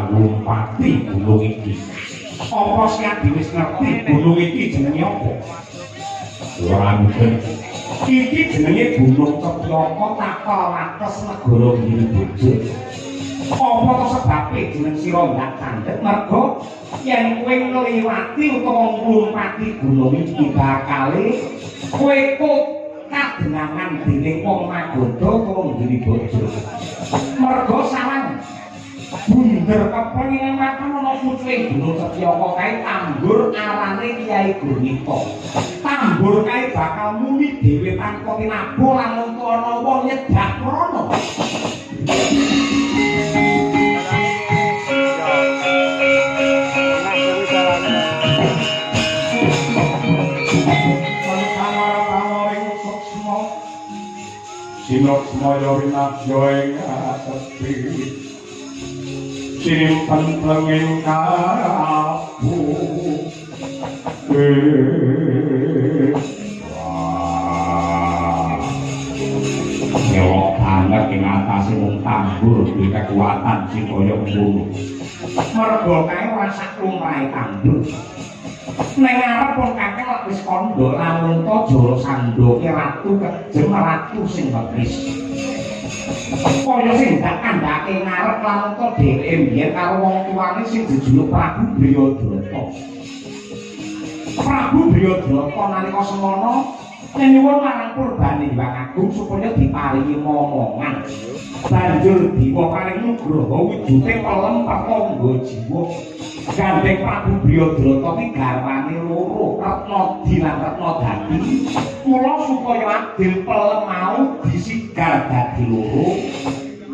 ngumpati gunung iki. Apa sing wis ngerti gunung iki jenenge apa? Ora mungkin. Iki jenenge Gunung Cetyaka Taka Wates negara Giribojo. Apa to sebabe jeneng sira ndak candhet merga yen kowe ngliwati utawa nglumpati gunung iki bakale kowe kadenangan dening wong Magoda utawa Giribojo. Merga sarang bunder kepengin makan ana pucuke Gunung Cetyaka kae tambur arane Kyai Gurnita. Tambur kae bakal muni dhewe tanpa tinabuh lan untuk ana wong nyedak rono. Sinok semaya winarya ing asepi simpen plenging kabu nyewok banget ing atase wong tambur duwe kekuatan sing kaya ngono merga kae ora sak lumrahe tambur ning arep wong kakek lek wis kandha lamun to Jara Sandoke ratu kejem ratu sing betris kaya sing dak kandhake ngarep lamun to dheweke mbiyen karo wong tuane sing jejuluk Prabu Briyodata. Prabu Briyodata nalika semana nyuwun marang Purbane Hyang Agung supaya diparingi momongan. Banjur diwa paring nugraha wujute pelem pertangga jiwa. Gandeng Prabu Briyodata ki garwane loro, Retnadi lan Retnadadi. Mula supaya adil pelem mau disigar dadi loro.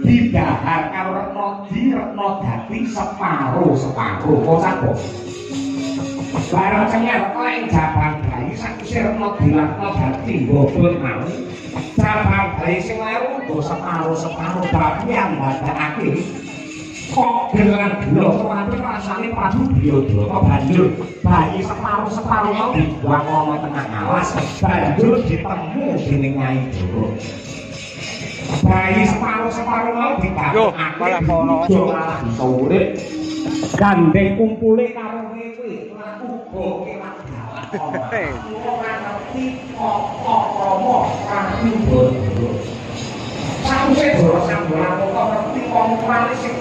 Didahar karo Retnadi, Retnadadi separo-separo. Kok sapa? Barang cengar ing jabang bayi sakwise Retnadi lan Retnadadi bobot mau. Jabang bayi sing laru nggo separo-separo babi andhadake. Kok gelang-gelang sampe rasane Prabu Briyodata banjur bayi separo-separo mau dibuang ana tengah alas banjur ditemu dening Nyai Jara. Bayi separo-separo mau dikakake malah bisa urip gandeng kumpule karo kowe lan uga kewan dalan. Ora ngerti kok Rama Prabu Briyodata. Sakwise Jara Sambara kok ngerti komprane sing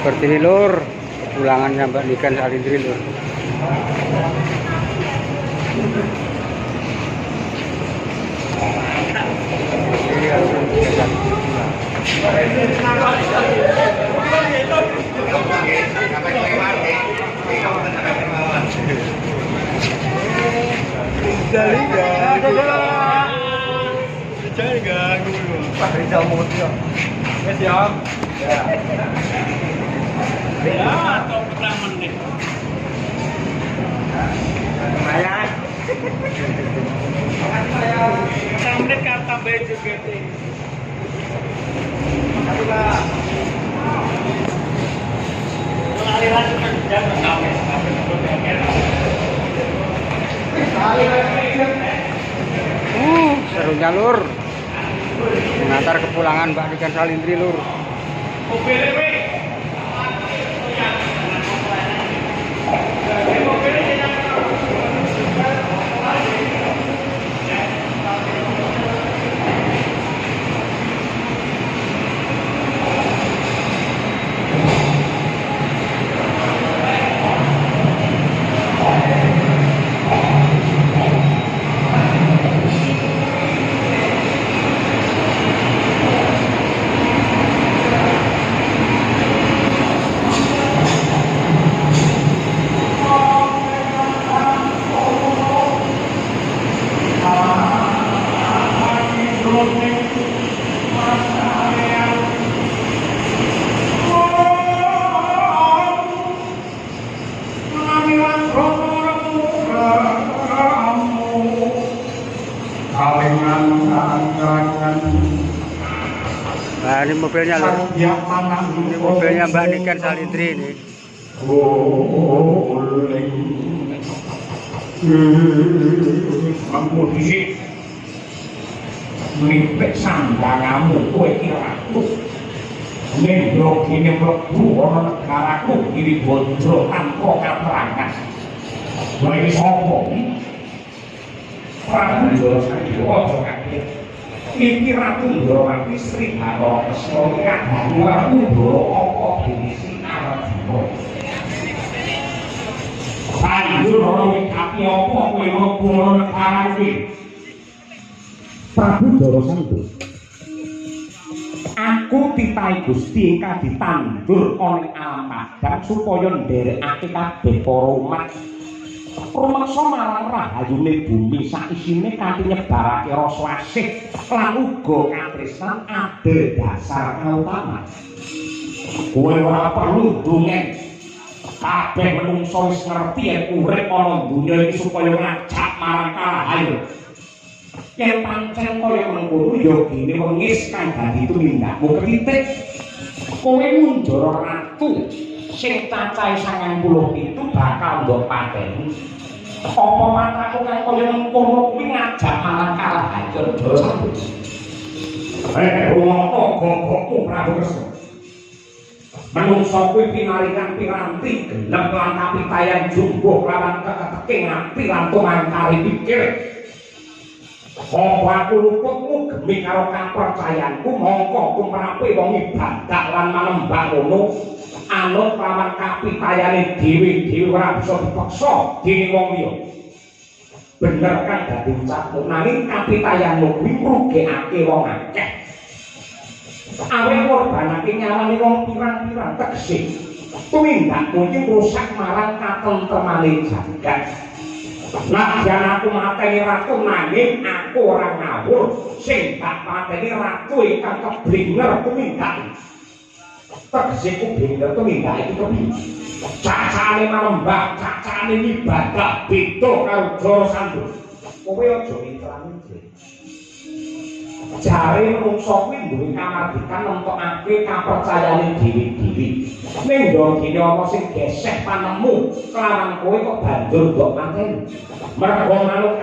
seperti ini lur, pulangannya Mbak Niken Salindri lur. Pak Rizal Mutia. Yes ya. Ya, atau kurang menit. Lumayan. Kurang menit kan tambah juga sih. Makasih Pak. Aliran sudah jangan sampai. Serunya lur, mengantar kepulangan Mbak Niken Salindri lur. ini mobilnya lur. Ini mobilnya Mbak Niken Salindri ini. Mengkudisi mipek sandangamu kowe kiraku ngendok ini mlebu ana negaraku kiri bodro tanpa katerangan kowe sapa Prabu Ndorowati aja kaget iki Ratu Ndorowati Sri Harokesna kadang aku ndoro apa dinisi Arjuna banjur ana wikati apa kowe mlebu ana negaraku Prabu Ndorowati aku titahi Gusti ingkang ditandur ana alam padang supaya nderekake kabeh para umat rumangsa marang rahayune bumi sak isine kanthi nyebarake rasa asih lan uga katresnan adil dasar kautaman kowe ora perlu dongeng kabeh menungso wis ngerti yen urip ana donya iki supaya ngajak marang kalahayu yen pancen kaya mengkono ya dene wengis kang dadi tumindakmu ketitik kowe mundur ratu sing cacahe 97 bakal ndok pateni apa mataku kang kaya mengkono kuwi ngajak marang kalahayu dosa rumangsa gogokku Prabu Kresna manungsa kuwi pinarikan piranti gelem lan kapitayan jumbuh lawan keketeke ngati lan tumangkari pikir apa aku luputmu gemi karo kapercayanku mongko kumrape wong ibadah lan manembah ngono anut lawan kapitayane dhewe-dhewe ora bisa dipaksa dening wong liya bener kan dadi ucapmu nanging kapitayanmu kuwi ngrugekake wong akeh awe korbanake nyawane wong pirang-pirang tegese tumindakmu iki rusak marang katentramane jagat Najan aku mateni ratu nanging aku ora ngawur sing tak pateni ratu ingkang keblinger tumindak tegese ku blinger tumindak iki kepiye cacane manembah cacane ibadah beda karo Jara Sandhu kowe aja iklan jare menungso kuwi duwe kamardikan nentokake kapercayane dhewe-dhewe ning ndongene apa sing geseh panemu kelawan kowe kok banjur mbok mateni mergo manut